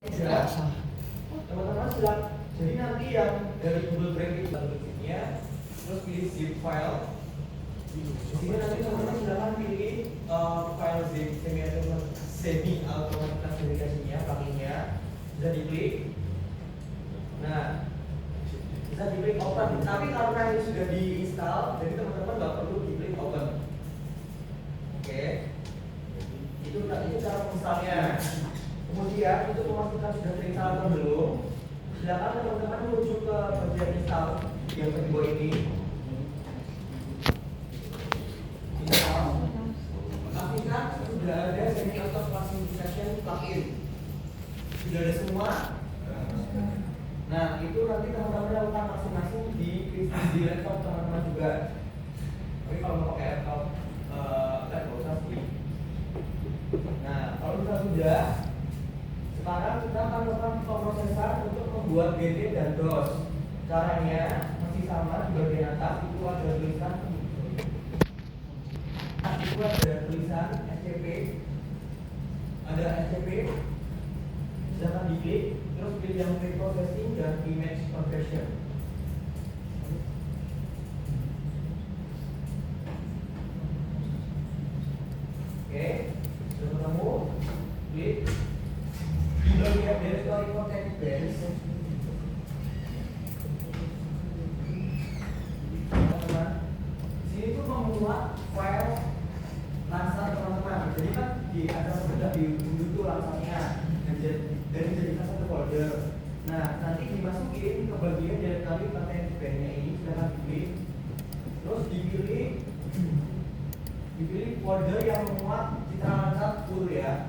Ya, teman-teman silakan. Jadi nanti yang dari Google Drive itu bentuknya, terus pilih zip file. Di sini nanti teman-teman silakan pilih file zip semi automatical verifikasinya, pluginnya bisa diklik. Nah, bisa diklik open. Tapi karena ini sudah diinstal, jadi teman-teman nggak perlu diklik open. Oke, itu cara menginstalnya. Kemudian untuk memastikan sudah terinstall atau belum, silakan teman-teman menuju ke bagian install yang kedua ini. Install. Pastikan sudah ada semi auto classification plugin. Sudah ada semua. Nah, itu nanti teman-teman lakukan masing-masing di laptop teman-teman juga. Tapi kalau mau pakai laptop nggak usah sih. Nah, kalau sudah, sekarang kita akan melakukan pemrosesan untuk membuat GT dan DOS. Caranya masih sama, di bagian atas itu ada tulisan SCP. Ada SCP, silakan diklik, terus pilih yang preprocessing dan image conversion. Oke, sudah ketemu, klik. Di bagian directory content base, teman-teman, sini tuh memuat file lansar teman-teman. Jadi kan ada sudah di itu lansarnya dan dijadikan satu folder. Nah, nanti dimasukin ke bagian directory content base-nya ini, silahkan dipilih, terus dipilih folder yang memuat citra lansar full ya.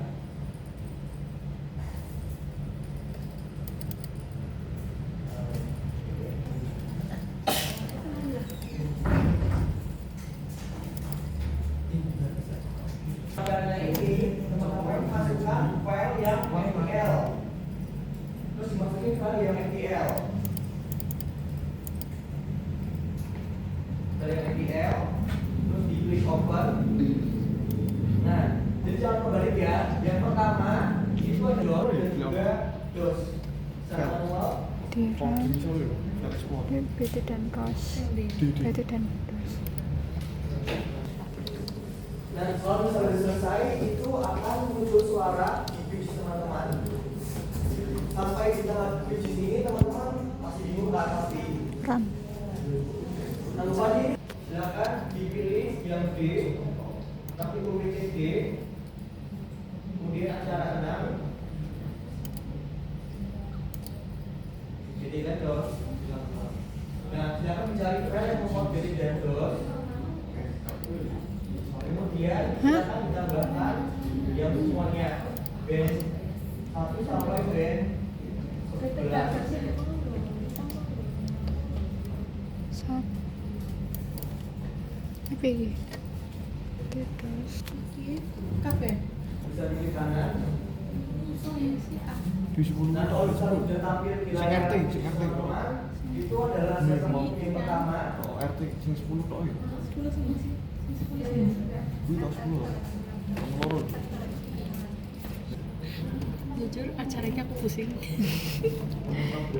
Karena ini teman-teman masukkan file yang MTL, terus dimasukin file yang MTL, terus diklik open. Nah, jadi jangan kebalik ya. Yang pertama itu ada DOS dan juga DOS secara manual. BT dan DOS. BT dan DOS. Nah, kalau misalnya selesai, itu akan muncul suara di pitch teman-teman. Sampai di tengah pitch ini, teman-teman masih bingung kan pasti. Run. Nah, lupa nih, silakan dipilih yang D, nanti pilih D, kemudian acara 6, jadi dan DOS. Nah, silakan mencari file yang memuat jadi dan DOS. Kemudian silakan ditambahkan yang semuanya band 1 sampai band 11. Apa ini? Terus Kafe. Bisa di kanan. Di 10 Nah, kalau sudah tampil di layar teman-teman, itu adalah segmen yang pertama. Oh, RT sing 10 tok ya. 10 sih. Kuwi tok 10. Loro. Jujur acaranya aku pusing.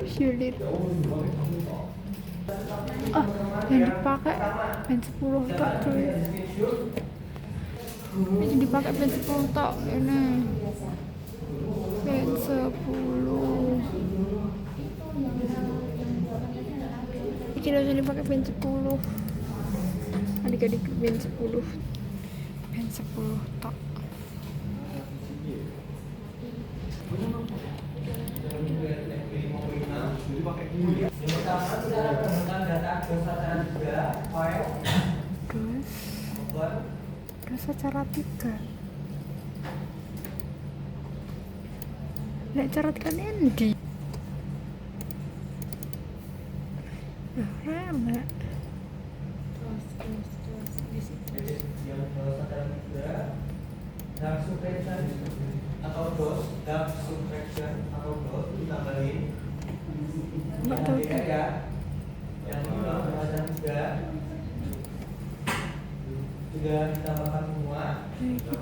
sulit. Oh, yang dipakai pen 10 tok cuy. Yang dipakai pen 10 tok ini. Pen 10. Iki harus dipakai pen 10. Adik-adik pen 10. Pen 10 tok. Yang pertama kita akan menggunakan data berdasarkan juga file Terus cara 3. Nek cara 3 endi? Remek. yang berdasarkan juga dark subtraction atau DOS, dark subtraction atau DOS ditambahin. Enggak tahu Yang tuh. ya, yang ini berdasarkan juga ditambahkan semua. Kayak gitu.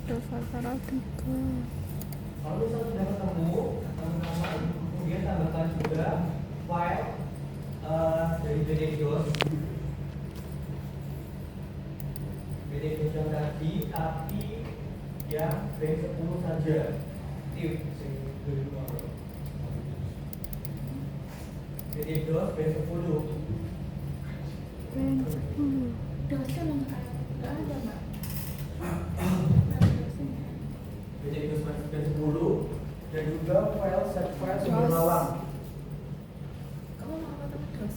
Terus cara 3. saja. Tip jadi dos band 10. Band 10. Dosnya lengkap, nggak ada mbak. Jadi dos band 10 dan juga file set file sumber lawang. Kamu mau apa tuh dos?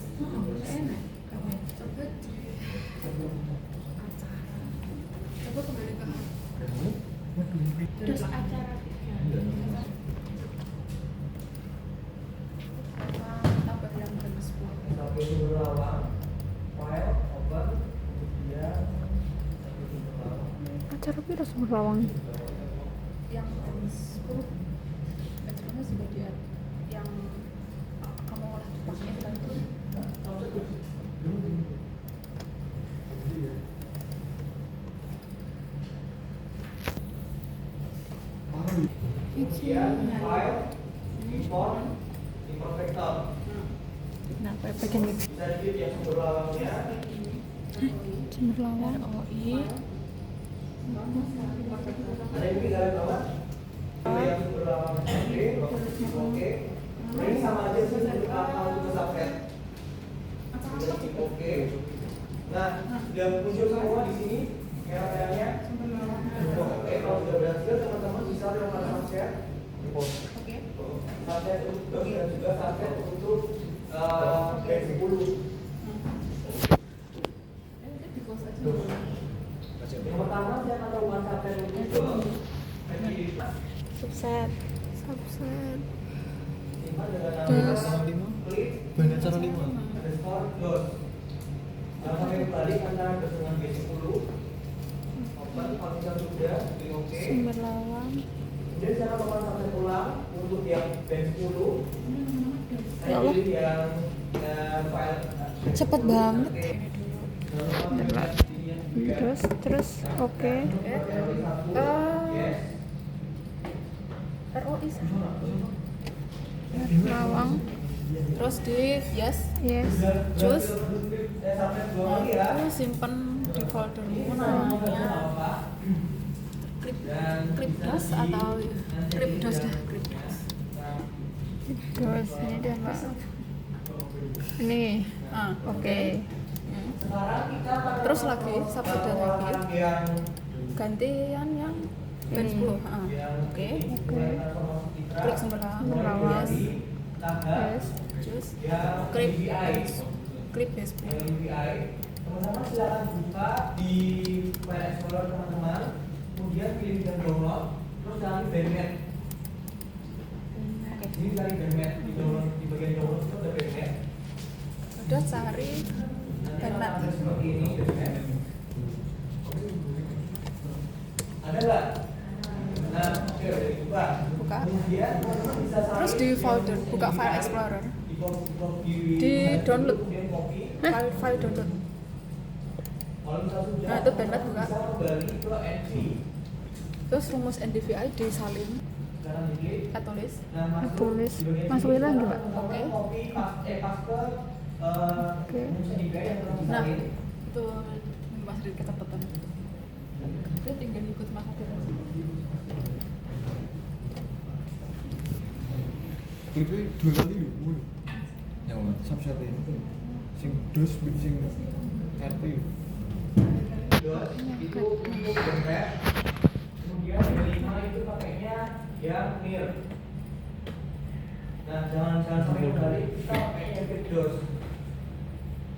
Enak. Kamu coba di acara. Coba kembali ke dos acara. Tambah yang band 10. Sampai sumber lawang, file open, kemudian sampai sumber lawang. Acara piro sumber lawang? Yang band 10. Acaranya sudah dia yang kamu olah pakai tadi. Kemudian file, import vector. Kenapa bagian itu? Bisa diklik yang sumber lawangnya. Sumber lawang. ROI. Ada yang tinggal bawah. Yang sumber lawangnya oke. Ini sama aja sih untuk subset. Sudah klik oke. Nah, sudah muncul semua di sini merah-merahnya. Oke, kalau sudah berhasil teman-teman bisa lewat subset. Oke. Subset untuk dan juga subset untuk band 10. Yang pertama saya akan lakukan subset untuk Subset. Subset. simpan dengan Terus. nama klik Banyak cara 5. underscore dos. Lalu kami kembali antara dos dengan B10. Open, kalau misalnya sudah, klik OK. Sumber lawang. Kemudian saya akan lakukan subset ulang untuk yang band 10. Ya Allah. Pilih yang file. Cepet banget. Bentar. Terus oke. ROI Lawang. terus di yes Yes. Cus. Saya subset 2 kali ya. Aku simpen di foldermu namanya clip dos atau clip dos dah clip dos. Terus ini dia Mbak. Ini. Oke. Sekarang kita akan Terus lagi subset lagi yang gantian yang band 10. Oke. Klik sumber lawang. Yes. Yes. Cus. yang Clip DVI. clip base Yang DVI. Teman-teman silakan buka di File Explorer teman-teman. Kemudian pilih yang download. Terus cari bandnet. Oke. Ini cari bandnet di download di bagian download itu ada bandnet. Udah cari bandnet. Ada seperti ini bandnet. Ada nggak? Nah, oke udah dibuka. Buka. Kemudian teman-teman bisa Terus di folder buka file explorer. Di download. File download. Nah, itu bandnet buka. Terus rumus NDVI disalin. Tulis. Tulis. Masukin lagi Mbak. Oke. Oke. Nah, itu Mas Rid kecepatan. Dia tinggal ikut Mas Rid. Klipnya 2 kali lho. Yang mana? Subset ini. Sing dos sing RT. Dos itu untuk bandnet. Kemudian yang 5 itu pakainya yang near. Nah, jangan sampai kembali kita pakainya yang dos.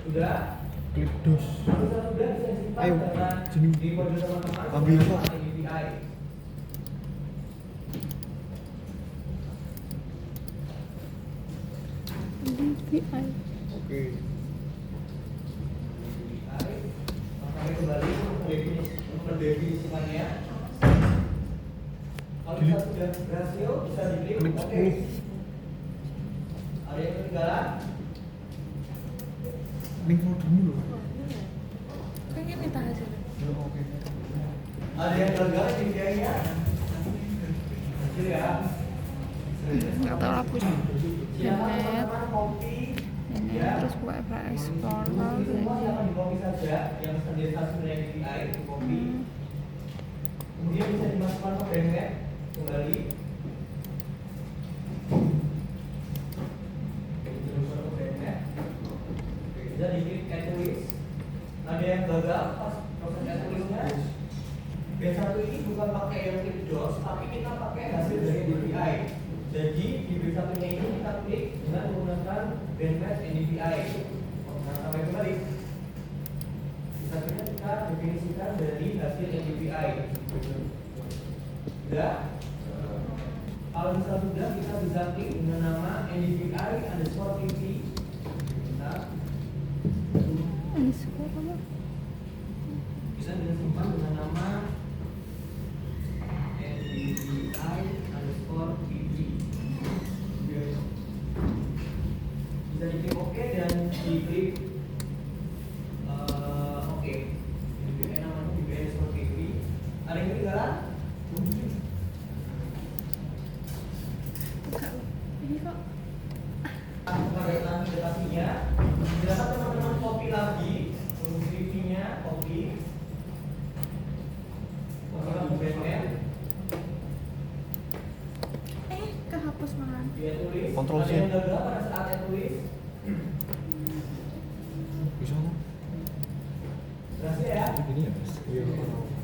Sudah? Klip dos. Sudah bisa disimpan Ayo, dengan jenis. di folder teman-teman. Ambil kok. DVI. DVI. Oke. Sampai kembali mendefinisikannya. Kalau kita sudah berhasil, bisa diklik Klik oke. 10. Ada yang ketinggalan? Link foldermu lho. Pengen minta hasil. Ya oke. Ada yang gagal di videonya? Kecil ya. Nggak tahu hapus. Silakan Bandnet. teman-teman copy. Ini Ya. terus buka file explorer. Untuk semua Ini. silakan di copy saja yang sendiri sebenarnya DVI di copy. Kemudian bisa dimasukkan ke bandnet. kembali. Bisa diklik tulis. Ada yang gagal pas proses tulisnya. B1 ini bukan pakai yang klik JOS, tapi kita pakai hasil dari NDVI. Jadi di B1 nya ini kita klik dengan menggunakan bandwidth NDVI. Nah, sampai kembali. B1 nya kita definisikan dari hasil NDVI. Sudah? Kalau misalnya sudah, kita bisa klik dengan nama NDVI_PP. Nah, Underscore apa? bisa disimpan dengan nama NDVI_PP. Bisa diklik OK dan diklik OK. NDVI namanya NDVI_PP. Ada yang ketinggalan? Ini kok Kepadatan datasinya. Silakan teman-teman copy lagi CV-nya, copy lagi bandwidth. kehapus malahan. Dia tulis. Control Ada C. yang gagal pada saat dia tulis. Bisa nggak? Berhasil ya? Ini ya mas. Iya.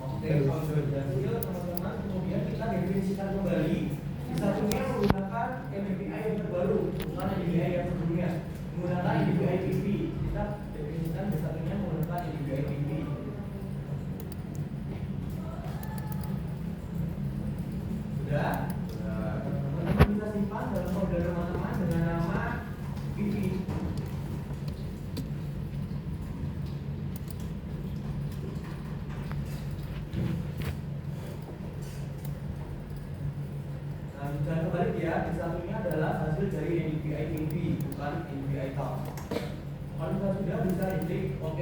Oke, kalau sudah berhasil teman-teman, kemudian kita definisikan kembali. Satunya menggunakan NDVI yang terbaru, bukan NDVI yang sebelumnya. Menggunakan NDVI PP. Kita definisikan satunya menggunakan NDVI PP. Sudah? Teman-teman bisa simpan dalam folder teman-teman dengan nama PP. Nah, jangan kebalik ya, di satunya adalah hasil dari NDVI PP, bukan NDVI top. Kalau misalnya sudah, bisa diklik OK.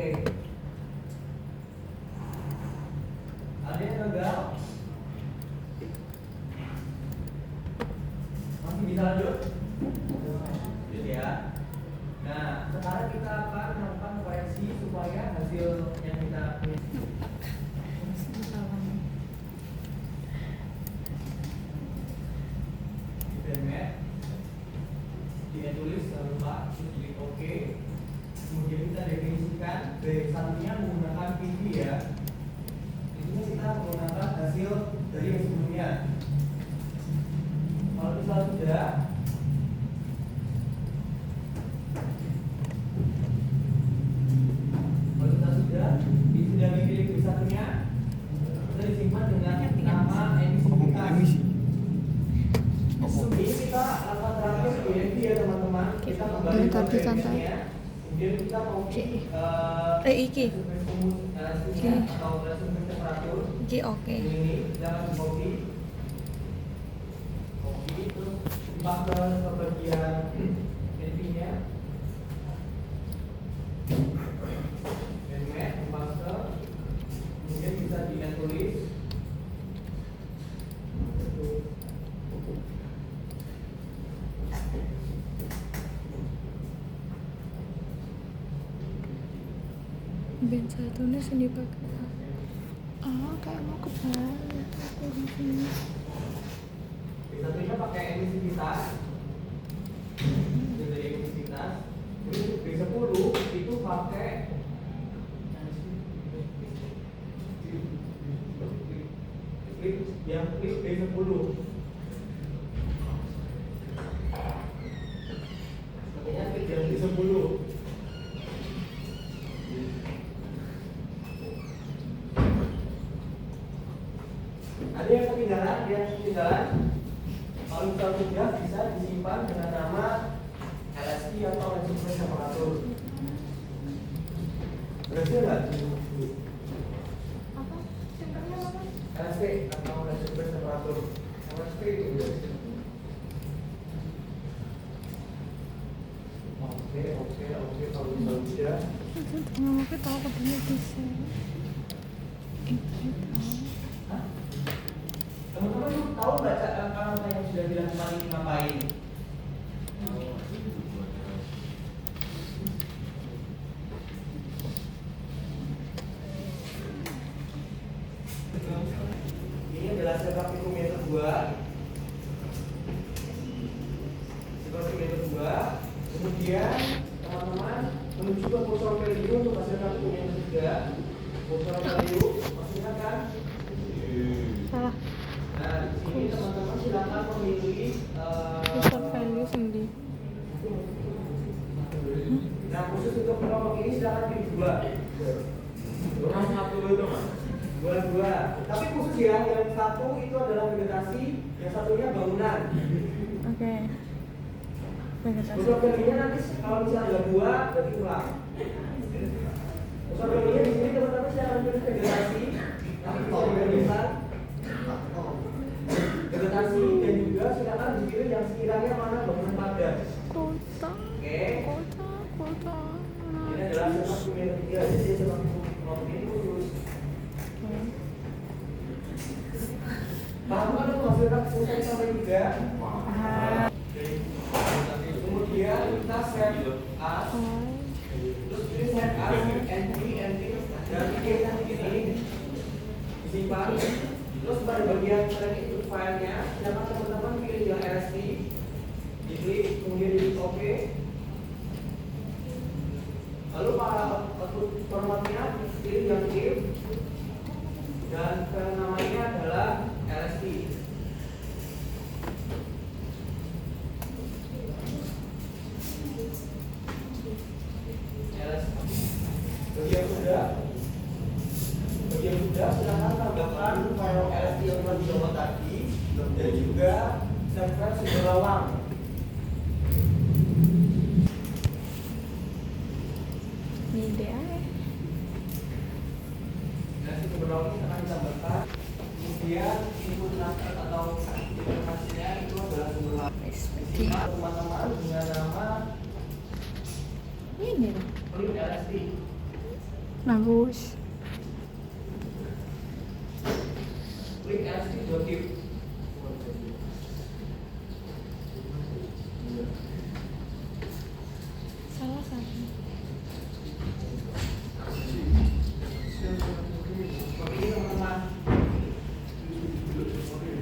Ada yang gagal? Masih bisa lanjut? Lanjut ya. Nah, sekarang kita akan melakukan koreksi supaya hasil yang kita bandwidth dia tulis jangan lupa klik OK. Kemudian kita definisikan B1-nya menggunakan PP ya. Ini kita menggunakan hasil dari yang sebelumnya. Kalau misalnya sudah, ini sudah dipilih B1-nya, kita disimpan dengan nama emisi. Ini kita akan terakhir di NV ya teman-teman. Kita kembali ke emisinya. Kemudian kita copy Iki. atau resume temperatur. Iki oke. Ini jangan di copy. Copy terus dipakai ke bagian NV-nya. Bandwidth dipakai. Kemudian bisa ditulis. Band satunya sini pakai. Kayak mau kebalik aku di sini. B1-nya pakai emisivitas. Dari emisivitas. Terus B10 itu pakai yang klik B10. Makanya klik yang B10. Ada yang ketinggalan? Kalau misalnya sudah bisa disimpan dengan nama LSI atau resume temperatur. Berhasil nggak? Apa? Simpannya apa? LSP atau resume temperatur. LSP itu. Oke. Kalau misalnya sudah, Nggak mau tahu katanya bisa. Hah? Teman-teman tahu nggak kalau yang sudah dilakukan ini ngapain? Ini adalah praktikum yang kedua. Kemudian teman-teman menuju ke kursor value untuk hasilkan yang ketiga. Kursor value maksudnya kan? Salah. Nah, di sini teman-teman silakan memilih Pusat value sendi. nah, khusus untuk kelompok ini silakan pilih dua. Orang satu itu mas. Dua. Tapi khusus ya, yang satu itu adalah vegetasi, yang satunya bangunan. Oke. Vegetasi. Kursor value-nya nanti kalau misalnya ada dua, berarti ulang. Kursor value-nya di sini teman-teman silakan pilih vegetasi. Nanti kalau vegetasi dan juga silakan dipilih yang sekiranya mana bangunan padat. Kota. Oke. Kota. Ini adalah sesuatu yang ketiga, jadi sesuatu ini khusus. Paham kan untuk hasilkan selesai sampai 3? Kemudian kita set as, terus ini set as, entry, dan ini disimpan. Terus pada bagian tracking filenya, silakan teman-teman pilih yang LST, diklik, kemudian di OK. Lalu untuk formatnya pilih yang div dan file namanya adalah LST. Bagi yang sudah silakan tambahkan file LST yang telah didownload tadi dan juga server sumber lawang. Ini dia. Nanti beberapa ini akan ditambahkan. Kemudian input nastar atau informasinya itu adalah sumber teman-teman dengan nama Ini dong. Flip LSD. Bagus. Flip LSD dotif. Salah satu. Seperti ini teman-teman.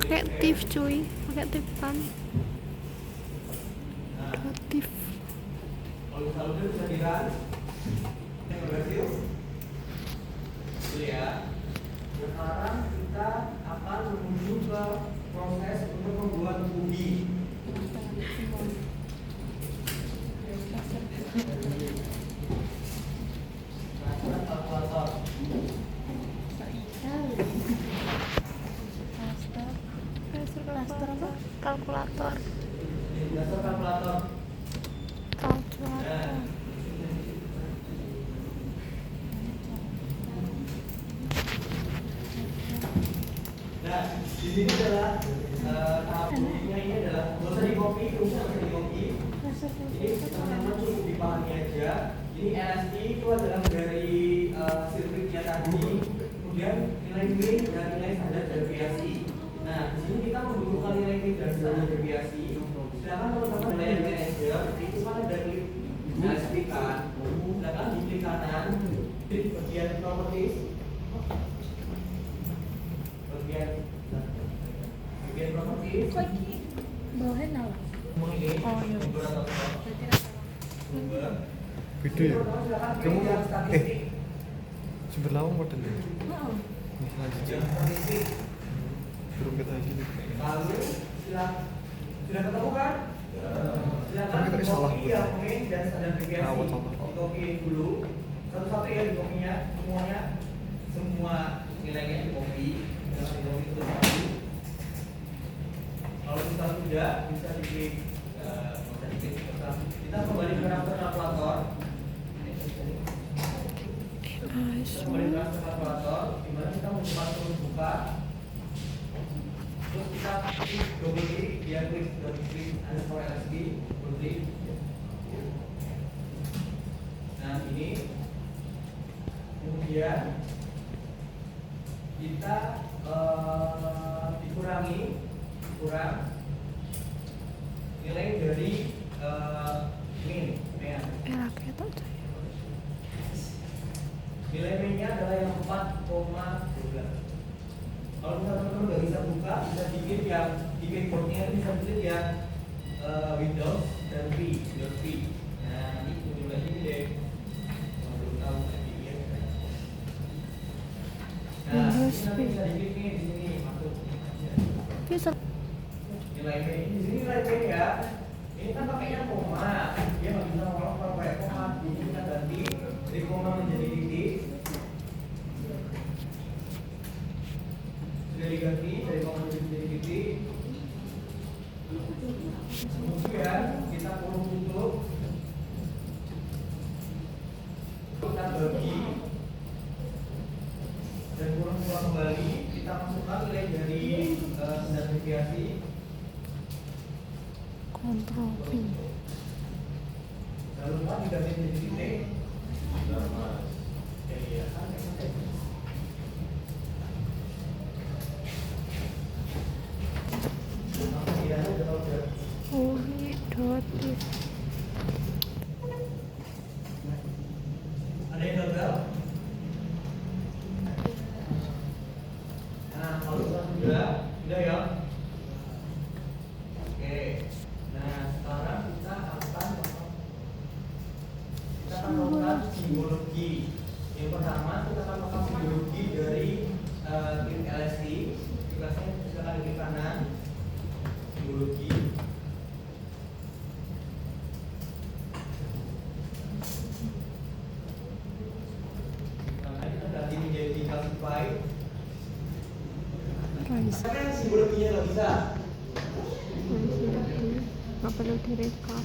Pakai tif cuy, pakai tifan. Tif. Kalau misalnya udah bisa dirun, yang berhasil. Itu ya. Sekarang kita akan menuju ke proses untuk membuat ubi. Nah, kalkulator. Kalkulator. Ini dasar kalkulator. Nah, nah, di sini adalah tahap ujinya ini adalah nggak usah di copy, nggak usah di copy. Ini teman-teman cukup dipahami aja. Ini LSD itu adalah dari sirkuitnya tadi, kemudian nilai min dan nilai standar deviasi. Nah, di sini kita membutuhkan nilai min dan standar deviasi. Sedangkan teman-teman nilai manager itu kan ada klik LSD kan, sedangkan di klik kanan di bagian properties, bagian properties. Bawahnya nyala. Ini Oh, iya. beberapa sumber. Beda ya? Kamu sumber lawang modelnya? Nih lanjut. Belum kita sini. Lalu sudah ketemu kan? Silakan Tapi tadi salah. copy yang main dan standar deviasi. Ah, buat salah. Di copy dulu. Satu-satu ya di copy-nya semuanya, semua nilainya di copy. Jangan di copy itu satu. Kalau misalnya sudah bisa diklik, kita kembali ke karakter kalkulator. Kita kembali ke karakter kalkulator, di mana kita membuka terus buka. Terus kita klik double klik, dia klik underscore LSD, double klik. Nah ini, kemudian kita kurang nilai dari min, ya. Kayak tak cahaya. Nilai min-nya adalah yang 4,12. Kalau misalnya teman-teman nggak bisa buka, bisa diklik yang di keyboardnya bisa diklik yang Windows dan V, Windows V. Nah, nanti muncul lagi deh. Yang belum tahu nanti ya. Nah, ini nanti bisa diklik nih di sini masuk. Bisa. Nilai P di sini nilai P ya. Ini kan pakainya koma. Dia nggak bisa ngolong kalau pakai koma. Jadi kita ganti dari koma menjadi titik. Sudah diganti dari koma menjadi titik. Kemudian kita kurung tutup. Kita bagi dan kurung kembali. Kita masukkan nilai dari standar deviasi. Kontrol V. Jangan lupa diganti menjadi titik. Iya. Uli dotis. Ada yang gagal? Nah, kalau sudah ya. Oke. Nah, sekarang kita akan melakukan simbologi. Yang pertama kita akan melakukan simbologi dari tim LSI. Tugasnya silakan di kanan. Simbologi. Nah, kita ganti menjadi classify. Guys, Tapi yang simbologinya nggak bisa. nggak perlu direkam.